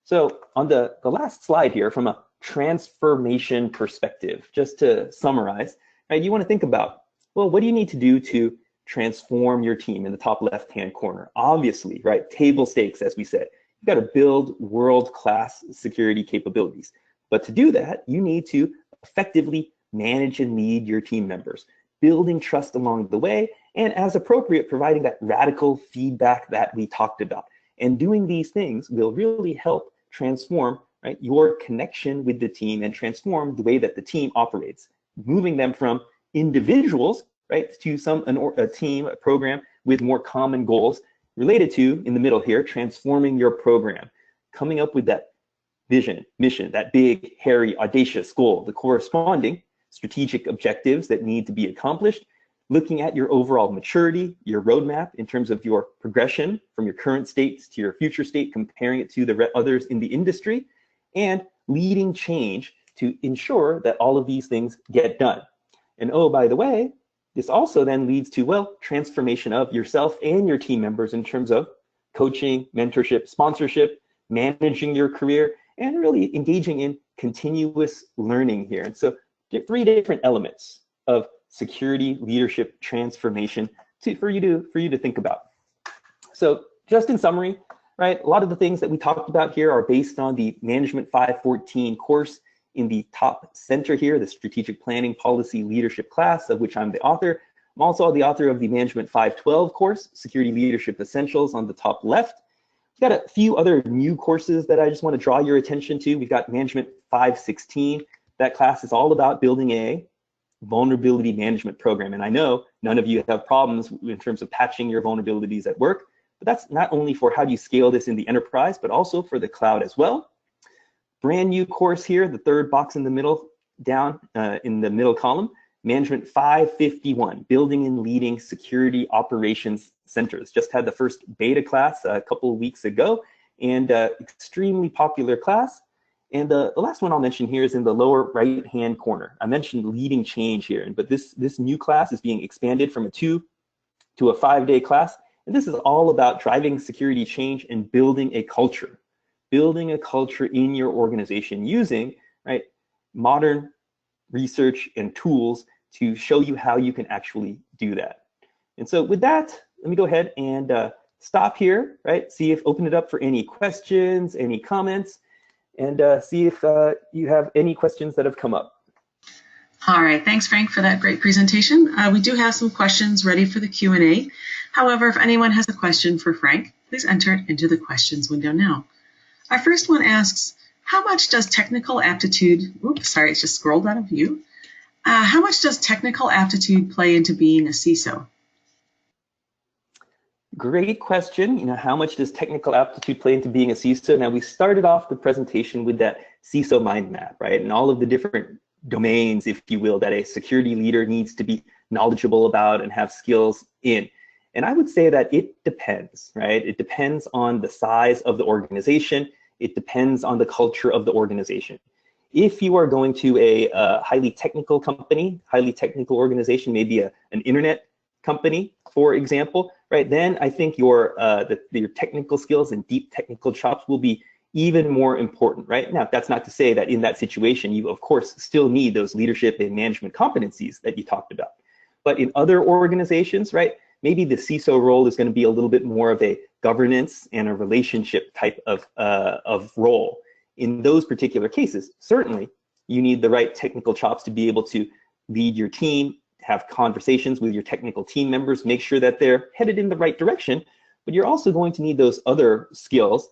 So on the last slide here, from a transformation perspective, just to summarize, right, you want to think about, well, what do you need to do to transform your team in the top left-hand corner? Obviously, right, table stakes, as we said. You've got to build world-class security capabilities. But to do that, you need to effectively manage and lead your team members, building trust along the way, and as appropriate, providing that radical feedback that we talked about. And doing these things will really help transform, right, your connection with the team and transform the way that the team operates, moving them from individuals, right, to a team, a program with more common goals related to, in the middle here, transforming your program, coming up with that vision, mission, that big, hairy, audacious goal, the corresponding strategic objectives that need to be accomplished, looking at your overall maturity, your roadmap in terms of your progression from your current state to your future state, comparing it to the others in the industry, and leading change to ensure that all of these things get done. And oh, by the way, this also then leads to, well, transformation of yourself and your team members in terms of coaching, mentorship, sponsorship, managing your career, and really engaging in continuous learning here. And so 3 different elements of security leadership transformation for you to think about. So just in summary, right, a lot of the things that we talked about here are based on the Management 514 course in the top center here, the Strategic Planning Policy Leadership class, of which I'm the author. I'm also the author of the Management 512 course, Security Leadership Essentials, on the top left. We've got a few other new courses that I just want to draw your attention to. We've got Management 516. That class is all about building a vulnerability management program. And I know none of you have problems in terms of patching your vulnerabilities at work, but that's not only for how do you scale this in the enterprise, but also for the cloud as well. Brand new course here, the third box in the middle, down in the middle column, Management 551, Building and Leading Security Operations Centers. Just had the first beta class a couple of weeks ago, and extremely popular class. And the last one I'll mention here is in the lower right-hand corner. I mentioned leading change here, but this new class is being expanded from a 2 to a 5-day class. And this is all about driving security change and building a culture in your organization using, right, modern research and tools to show you how you can actually do that. And so with that, let me go ahead and stop here, right? Open it up for any questions, any comments. and see if you have any questions that have come up. All right, thanks, Frank, for that great presentation. We do have some questions ready for the Q&A. However, if anyone has a question for Frank, please enter it into the questions window now. Our first one asks, how much does technical aptitude, oops, sorry, it's just scrolled out of view. How much does technical aptitude play into being a CISO? Great question. How much does technical aptitude play into being a CISO? Now, we started off the presentation with that CISO mind map, right? And all of the different domains, if you will, that a security leader needs to be knowledgeable about and have skills in. And I would say that it depends, right? It depends on the size of the organization. It depends on the culture of the organization. If you are going to a highly technical company, highly technical organization, maybe an internet company, for example, right, then I think your technical skills and deep technical chops will be even more important, right? Now, that's not to say that in that situation, you of course still need those leadership and management competencies that you talked about. But in other organizations, right, maybe the CISO role is going to be a little bit more of a governance and a relationship type of role. In those particular cases, certainly you need the right technical chops to be able to lead your team, have conversations with your technical team members, make sure that they're headed in the right direction, but you're also going to need those other skills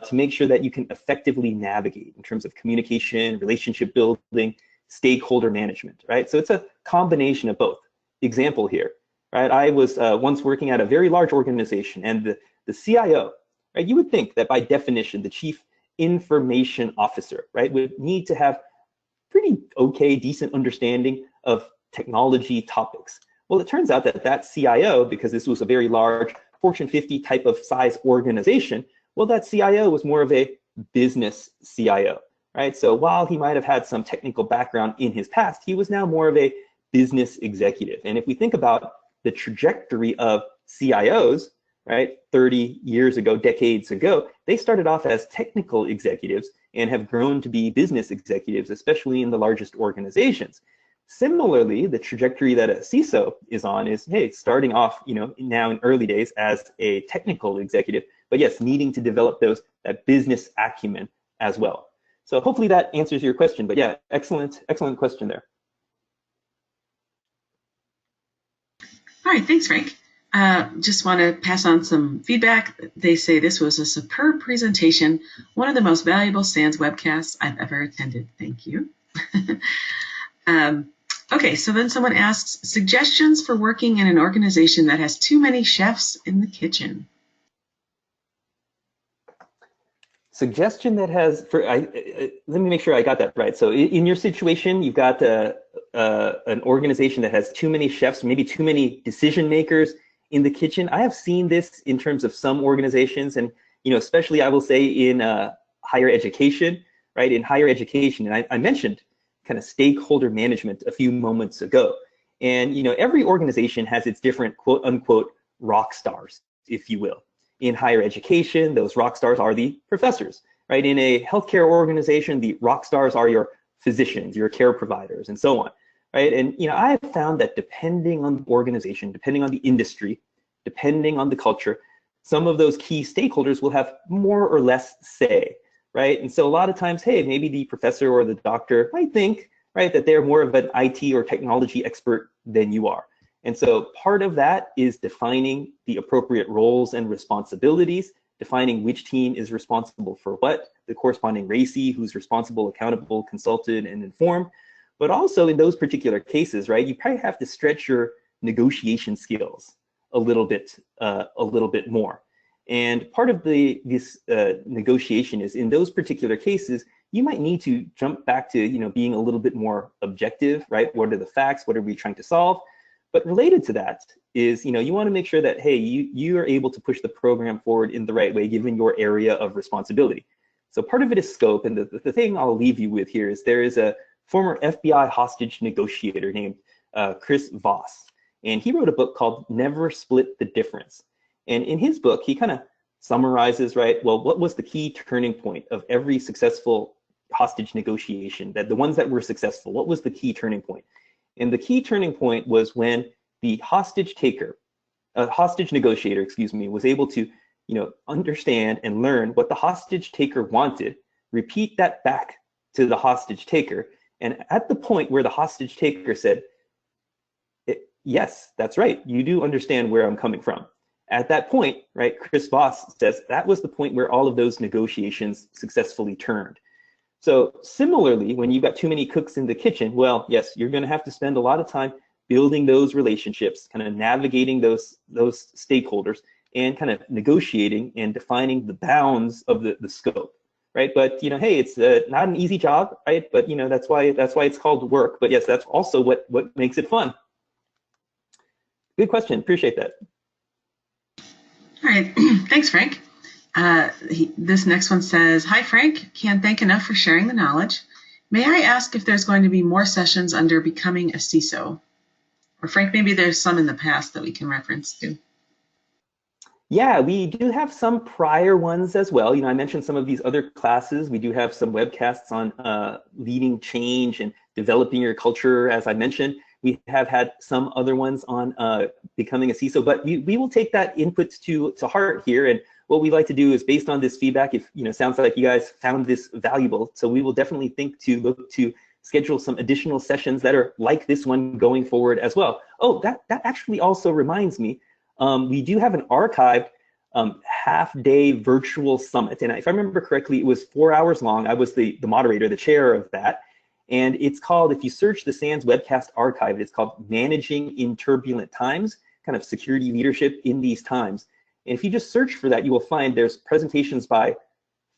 to make sure that you can effectively navigate in terms of communication, relationship building, stakeholder management, right? So it's a combination of both. Example here, right? I was once working at a very large organization, and the CIO, right? You would think that by definition, the chief information officer, right, would need to have pretty okay, decent understanding of technology topics. Well, it turns out that that CIO, because this was a very large Fortune 50 type of size organization, well, that CIO was more of a business CIO, right? So while he might have had some technical background in his past, he was now more of a business executive. And if we think about the trajectory of CIOs, right, 30 years ago, decades ago, they started off as technical executives and have grown to be business executives, especially in the largest organizations. Similarly, the trajectory that a CISO is on is, hey, starting off, now in early days as a technical executive, but yes, needing to develop that business acumen as well. So hopefully that answers your question. But yeah, excellent question there. All right, thanks, Frank. Just want to pass on some feedback. They say this was a superb presentation, one of the most valuable SANS webcasts I've ever attended. Thank you. Okay, so then someone asks, suggestions for working in an organization that has too many chefs in the kitchen. Suggestion that has, let me make sure I got that right. So in your situation, you've got an organization that has too many chefs, maybe too many decision makers in the kitchen. I have seen this in terms of some organizations, and especially I will say in higher education, right? In higher education, and I mentioned kind of stakeholder management a few moments ago. And every organization has its different quote unquote rock stars, if you will. In higher education, those rock stars are the professors, right? In a healthcare organization, the rock stars are your physicians, your care providers, and so on, right? And I have found that depending on the organization, depending on the industry, depending on the culture, some of those key stakeholders will have more or less say, right? And so a lot of times, hey, maybe the professor or the doctor might think, right, that they're more of an IT or technology expert than you are. And so part of that is defining the appropriate roles and responsibilities, defining which team is responsible for what, the corresponding RACI, who's responsible, accountable, consulted, and informed. But also in those particular cases, right, you probably have to stretch your negotiation skills a little bit more. And part of this negotiation is in those particular cases, you might need to jump back to being a little bit more objective, right? What are the facts? What are we trying to solve? But related to that is, you want to make sure that, hey, you are able to push the program forward in the right way, given your area of responsibility. So part of it is scope, and the thing I'll leave you with here is there is a former FBI hostage negotiator named Chris Voss, and he wrote a book called Never Split the Difference. And in his book, he kind of summarizes, right, well, what was the key turning point of every successful hostage negotiation, that the ones that were successful, what was the key turning point? And the key turning point was when the hostage negotiator, was able to, understand and learn what the hostage taker wanted, repeat that back to the hostage taker. And at the point where the hostage taker said, yes, that's right, you do understand where I'm coming from. At that point, right, Chris Voss says that was the point where all of those negotiations successfully turned. So similarly, when you've got too many cooks in the kitchen, well, yes, you're going to have to spend a lot of time building those relationships, kind of navigating those stakeholders, and kind of negotiating and defining the bounds of the scope, right? But hey, it's not an easy job, right? But that's why it's called work. But yes, that's also what makes it fun. Good question. Appreciate that. All right, thanks, Frank. This next one says, "Hi, Frank. Can't thank enough for sharing the knowledge. May I ask if there's going to be more sessions under becoming a CISO?" Or Frank, maybe there's some in the past that we can reference to. Yeah, we do have some prior ones as well. I mentioned some of these other classes. We do have some webcasts on leading change and developing your culture, as I mentioned. We have had some other ones on becoming a CISO, but we will take that input to heart here. And what we like to do is, based on this feedback, if sounds like you guys found this valuable, so we will definitely look to schedule some additional sessions that are like this one going forward as well. Oh, that actually also reminds me, we do have an archived half-day virtual summit, and if I remember correctly, it was 4 hours long. I was the moderator, the chair of that. And it's called, if you search the SANS webcast archive, it's called Managing in Turbulent Times, kind of security leadership in these times. And if you just search for that, you will find there's presentations by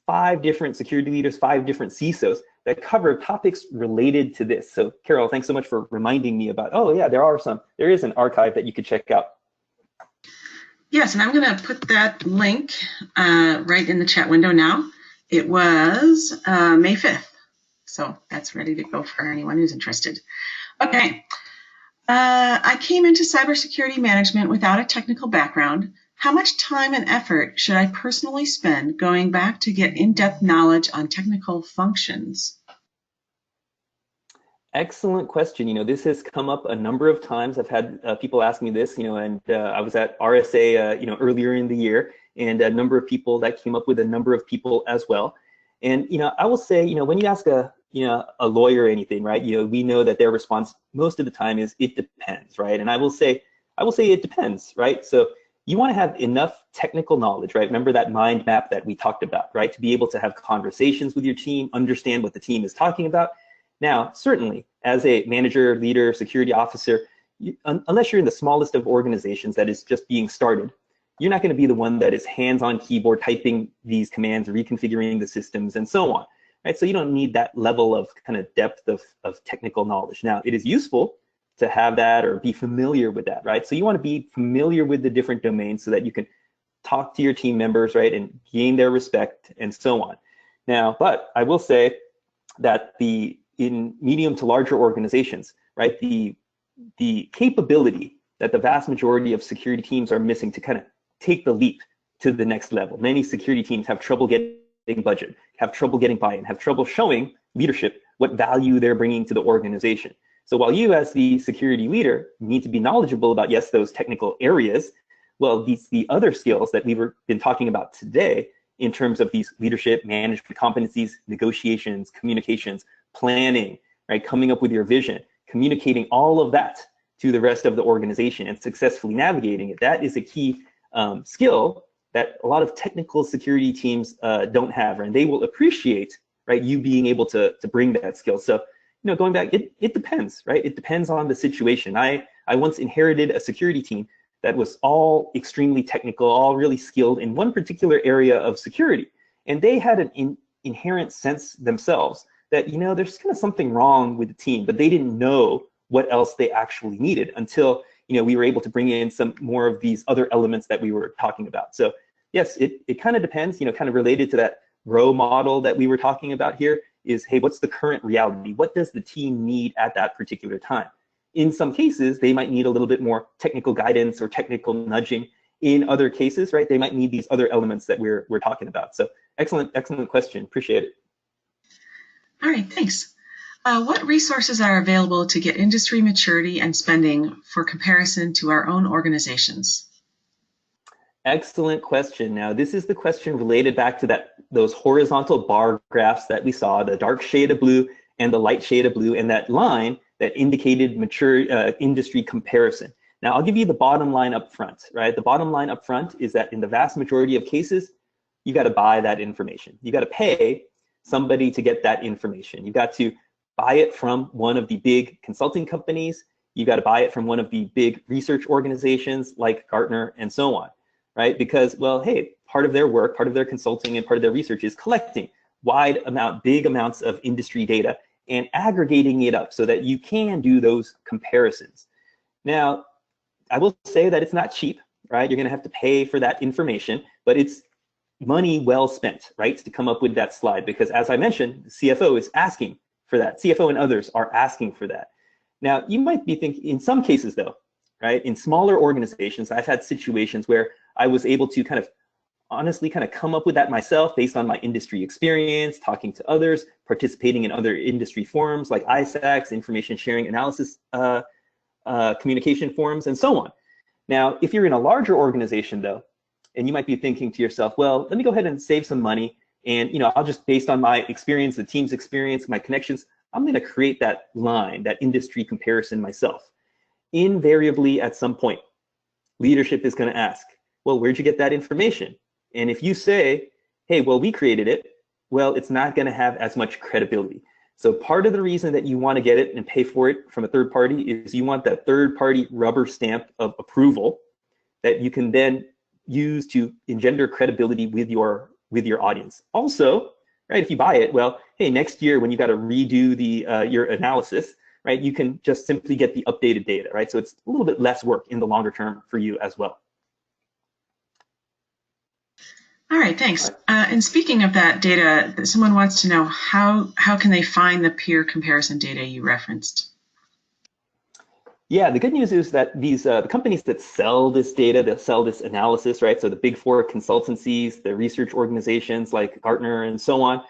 5 different security leaders, 5 different CISOs that cover topics related to this. So Carol, thanks so much for reminding me about, oh yeah, there is an archive that you could check out. Yes, and I'm gonna put that link right in the chat window now. It was May 5th. So that's ready to go for anyone who's interested. Okay, I came into cybersecurity management without a technical background. How much time and effort should I personally spend going back to get in-depth knowledge on technical functions? Excellent question. This has come up a number of times. I've had people ask me this, and I was at RSA, earlier in the year, and a number of people that came up with a number of people as well. And I will say, when you ask a lawyer or anything, right? We know that their response most of the time is it depends, right? And I will say it depends, right? So you want to have enough technical knowledge, right? Remember that mind map that we talked about, right? To be able to have conversations with your team, understand what the team is talking about. Now, certainly, as a manager, leader, security officer, unless you're in the smallest of organizations that is just being started, you're not going to be the one that is hands-on keyboard typing these commands, reconfiguring the systems, and so on. Right? So you don't need that level of kind of depth of technical knowledge. Now, it is useful to have that or be familiar with that, right? So you want to be familiar with the different domains so that you can talk to your team members, right, and gain their respect and so on. Now, but I will say that in medium to larger organizations, right, the capability that the vast majority of security teams are missing to kind of take the leap to the next level. Many security teams have trouble getting budget, have trouble getting buy-in, have trouble showing leadership what value they're bringing to the organization. So while you as the security leader need to be knowledgeable about, yes, those technical areas, well, the other skills that we've been talking about today in terms of these leadership, management competencies, negotiations, communications, planning, right, coming up with your vision, communicating all of that to the rest of the organization and successfully navigating it, that is a key skill that a lot of technical security teams don't have, and they will appreciate, right, you being able to bring that skill. So, going back, it depends, right? It depends on the situation. I once inherited a security team that was all extremely technical, all really skilled in one particular area of security, and they had an inherent sense themselves that there's kind of something wrong with the team, but they didn't know what else they actually needed until we were able to bring in some more of these other elements that we were talking about. So yes, it kind of depends, kind of related to that row model that we were talking about here is, hey, what's the current reality? What does the team need at that particular time? In some cases, they might need a little bit more technical guidance or technical nudging. In other cases, right, they might need these other elements that we're talking about. So excellent question, appreciate it. All right, thanks. What resources are available to get industry maturity and spending for comparison to our own organizations? Excellent question. Now, this is the question related back to those horizontal bar graphs that we saw, the dark shade of blue and the light shade of blue, and that line that indicated mature industry comparison. Now, I'll give you the bottom line up front, right? The bottom line up front is that in the vast majority of cases, you got to buy that information. You got to pay somebody to get that information. You got to buy it from one of the big consulting companies. You got to buy it from one of the big research organizations like Gartner and so on, right? Because, well, hey, part of their work, part of their consulting, and part of their research is collecting big amounts of industry data and aggregating it up so that you can do those comparisons. Now, I will say that it's not cheap, right? You're going to have to pay for that information, but it's money well spent, right, to come up with that slide. Because as I mentioned, the CFO is asking for that. CFO and others are asking for that. Now, you might be thinking, in some cases though, right, in smaller organizations, I've had situations where I was able to honestly come up with that myself based on my industry experience, talking to others, participating in other industry forums like ISACs, information sharing analysis communication forums, and so on. Now, if you're in a larger organization though, and you might be thinking to yourself, well, let me go ahead and save some money, and I'll just, based on my experience, the team's experience, my connections, I'm going to create that line, that industry comparison myself. Invariably, at some point, leadership is going to ask, well, where'd you get that information? And if you say, hey, well, we created it, well, it's not going to have as much credibility. So part of the reason that you want to get it and pay for it from a third party is you want that third party rubber stamp of approval that you can then use to engender credibility with your audience. Also, right, if you buy it, well, hey, next year when you got to redo your analysis, right, you can just simply get the updated data, right? So it's a little bit less work in the longer term for you as well. All right, thanks. And speaking of that data, someone wants to know how can they find the peer comparison data you referenced? Yeah, the good news is that these the companies that sell this data, that sell this analysis, right? So the big four consultancies, the research organizations like Gartner and so on,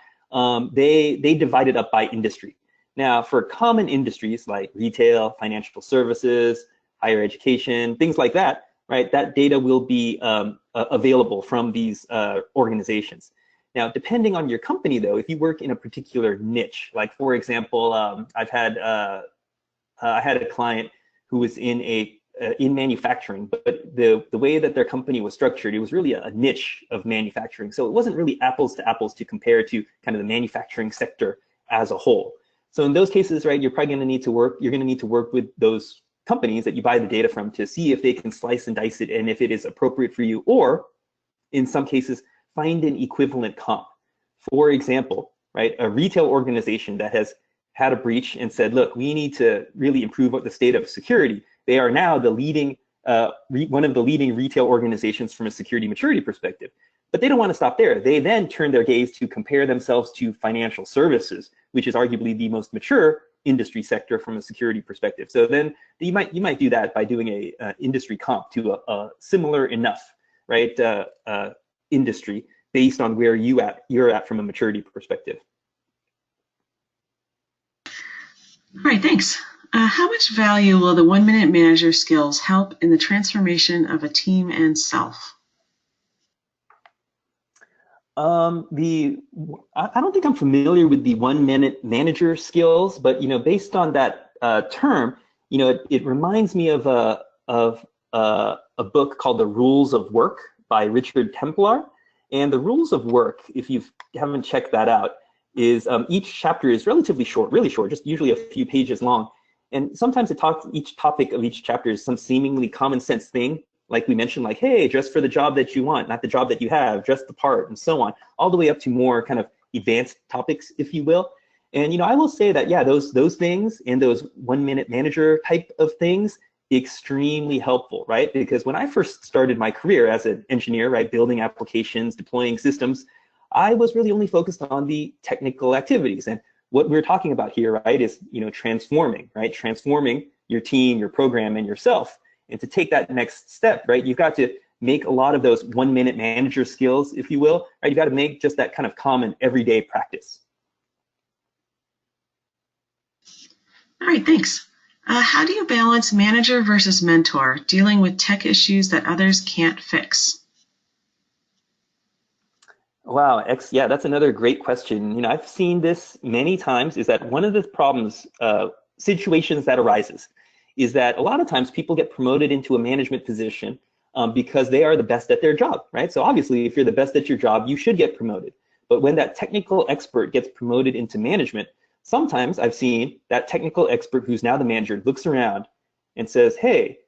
they divide it up by industry. Now, for common industries like retail, financial services, higher education, things like that, right? That data will be available from these organizations. Now, depending on your company, though, if you work in a particular niche, like for example, I had a client who was in manufacturing, but the way that their company was structured, it was really a niche of manufacturing. So it wasn't really apples to apples to compare to kind of the manufacturing sector as a whole. So in those cases, right, you're probably going to need to work with those companies that you buy the data from to see if they can slice and dice it and if it is appropriate for you, or in some cases, find an equivalent comp. For example, right, a retail organization that has had a breach and said, look, we need to really improve the state of security. They are now the leading, one of the leading retail organizations from a security maturity perspective. But they don't want to stop there. They then turn their gaze to compare themselves to financial services, which is arguably the most mature industry sector from a security perspective. So then you might do that by doing a industry comp to a similar enough, right, industry based on where you're at from a maturity perspective. All right, thanks. How much value will the 1-minute manager skills help in the transformation of a team and self? I don't think I'm familiar with the 1-minute manager skills, but based on that term, it reminds me of a book called The Rules of Work by Richard Templar. And the Rules of Work, if you haven't checked that out, is each chapter is relatively short, really short, just usually a few pages long. And sometimes each topic of each chapter is some seemingly common sense thing, like we mentioned, like, hey, dress for the job that you want, not the job that you have, dress the part, and so on, all the way up to more kind of advanced topics, if you will. And I will say that, yeah, those things and those 1-minute manager type of things, extremely helpful, right? Because when I first started my career as an engineer, right, building applications, deploying systems, I was really only focused on the technical activities. And what we're talking about here, right, is transforming, right? Transforming your team, your program, and yourself. And to take that next step, right, you've got to make a lot of those 1-minute manager skills, if you will, right? You've got to make just that kind of common everyday practice. All right, thanks. How do you balance manager versus mentor, dealing with tech issues that others can't fix? Wow, yeah, that's another great question. I've seen this many times, is that one of the problems, situations that arises, is that a lot of times people get promoted into a management position because they are the best at their job, right? So obviously, if you're the best at your job, you should get promoted. But when that technical expert gets promoted into management, sometimes I've seen that technical expert who's now the manager looks around and says, hey,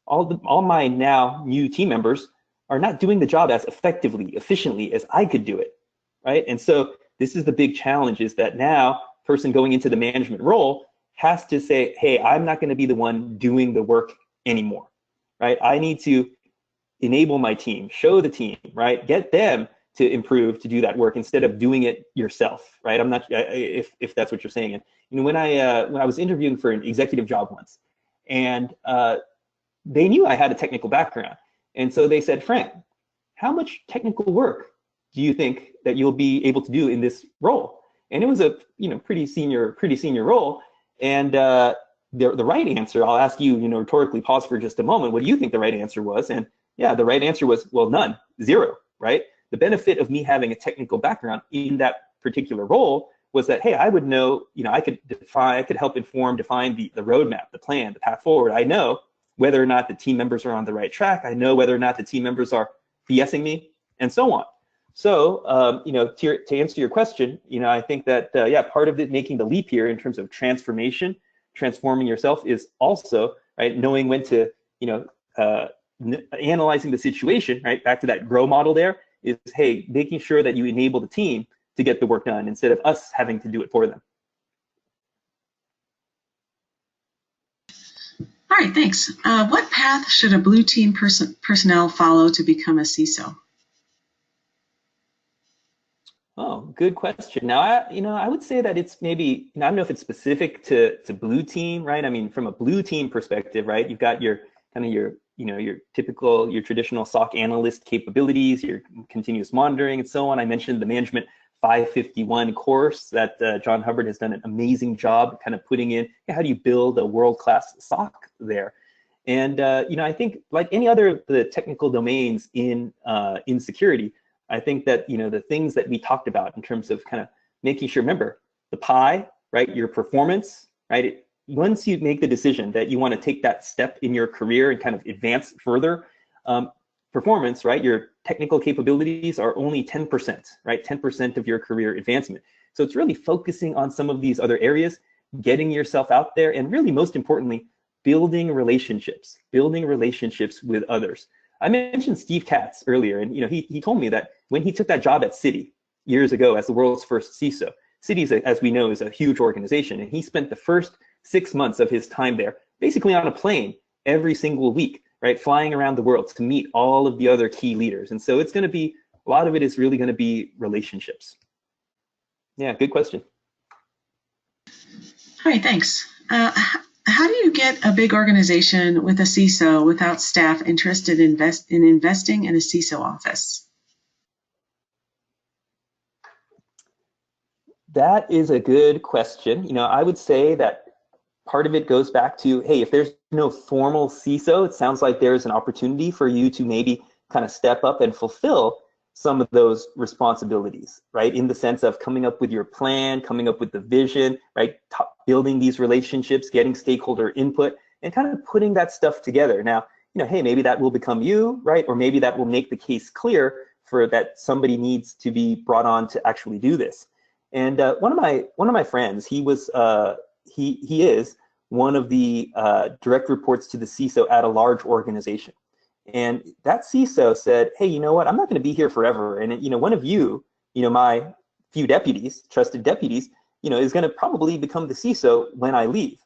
all my now new team members are not doing the job as effectively, efficiently as I could do it, right? And so this is the big challenge, is that now person going into the management role has to say, hey, I'm not going to be the one doing the work anymore, right? I need to enable my team, show the team, right? Get them to improve, to do that work instead of doing it yourself, right? I'm not, if that's what you're saying. And when I was interviewing for an executive job once, and they knew I had a technical background. And so they said, Frank, how much technical work do you think that you'll be able to do in this role? And it was a pretty senior role. And the right answer, I'll ask you, rhetorically, pause for just a moment. What do you think the right answer was? And yeah, the right answer was, well, none, zero, right? The benefit of me having a technical background in that particular role was that, hey, I would know, I could help define the roadmap, the plan, the path forward. I know whether or not the team members are on the right track. I know whether or not the team members are BSing me, and so on. So, to answer your question, I think that, yeah, part of it making the leap here in terms of transforming yourself is also, right, knowing when to, analyzing the situation, right, back to that grow model there, is, hey, making sure that you enable the team to get the work done instead of us having to do it for them. All right, thanks. What path should a blue team personnel follow to become a CISO? Oh, good question. Now, I would say that it's maybe, I don't know if it's specific to blue team, right? I mean, from a blue team perspective, right? You've got your your traditional SOC analyst capabilities, your continuous monitoring, and so on. I mentioned the management 551 course that John Hubbard has done an amazing job kind of putting in, how do you build a world-class SOC there? And I think like any other of the technical domains in security, I think that the things that we talked about in terms of kind of making sure, remember the pie, right? Your performance, right? Once you make the decision that you want to take that step in your career and kind of advance further, performance, right? Your technical capabilities are only 10%, right? 10% of your career advancement. So it's really focusing on some of these other areas, getting yourself out there, and really most importantly, building relationships with others. I mentioned Steve Katz earlier, and he told me that when he took that job at Citi years ago as the world's first CISO, Citi, as we know, is a huge organization, and he spent the first 6 months of his time there basically on a plane every single week, right, flying around the world to meet all of the other key leaders. And so it's going to be, a lot of it is really going to be relationships. Yeah, good question. All right, thanks. How do you get a big organization with a CISO without staff interested in investing in a CISO office? That is a good question. I would say that part of it goes back to, hey, if there's no formal CISO, it sounds like there's an opportunity for you to maybe kind of step up and fulfill some of those responsibilities, right? In the sense of coming up with your plan, coming up with the vision, right? Building these relationships, getting stakeholder input, and kind of putting that stuff together. Now, hey, maybe that will become you, right? Or maybe that will make the case clear for that somebody needs to be brought on to actually do this. And one of my friends, he is one of the direct reports to the CISO at a large organization. And that CISO said, hey, you know what, I'm not going to be here forever. And one of you, my few deputies, trusted deputies, is going to probably become the CISO when I leave,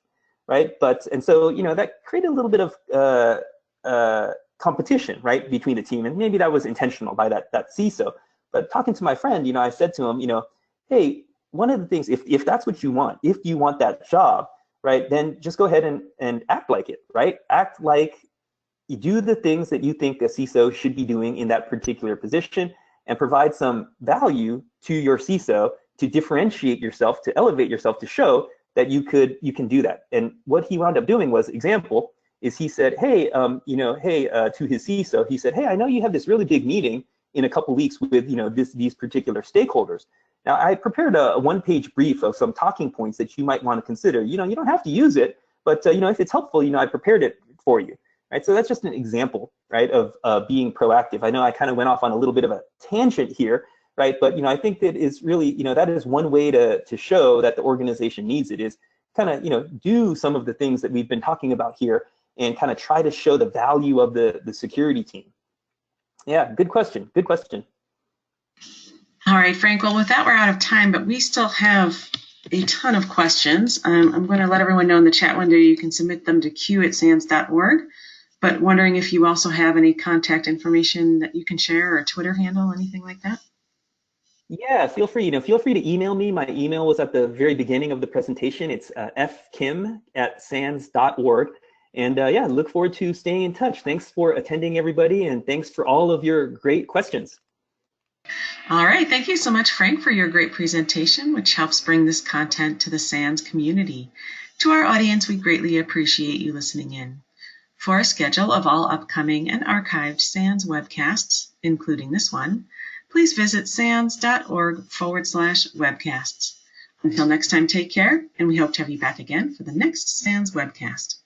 right? And so that created a little bit of competition, right, between the team. And maybe that was intentional by that CISO. But talking to my friend, I said to him, hey, one of the things, if that's what you want, if you want that job, right, then just go ahead and act like it, right? Act like you do the things that you think a CISO should be doing in that particular position, and provide some value to your CISO to differentiate yourself, to elevate yourself, to show that you can do that. And what he wound up doing was, example, is he said, hey, to his CISO, he said, hey, I know you have this really big meeting, in a couple weeks with these particular stakeholders. Now, I prepared a one-page brief of some talking points that you might want to consider. You don't have to use it, but if it's helpful, I prepared it for you. Right? So that's just an example, right, of being proactive. I know I kind of went off on a little bit of a tangent here, right? But I think that is really, that is one way to show that the organization needs it, is kind of do some of the things that we've been talking about here and kind of try to show the value of the security team. Yeah, good question. Good question. All right, Frank. Well, with that, we're out of time, but we still have a ton of questions. I'm going to let everyone know in the chat window you can submit them to q@sans.org, but wondering if you also have any contact information that you can share, or a Twitter handle, anything like that? Yeah, feel free. Feel free to email me. My email was at the very beginning of the presentation. It's fkim@sans.org. And yeah, look forward to staying in touch. Thanks for attending, everybody, and thanks for all of your great questions. All right, thank you so much, Frank, for your great presentation, which helps bring this content to the SANS community. To our audience, we greatly appreciate you listening in. For a schedule of all upcoming and archived SANS webcasts, including this one, please visit sans.org/webcasts. Until next time, take care, and we hope to have you back again for the next SANS webcast.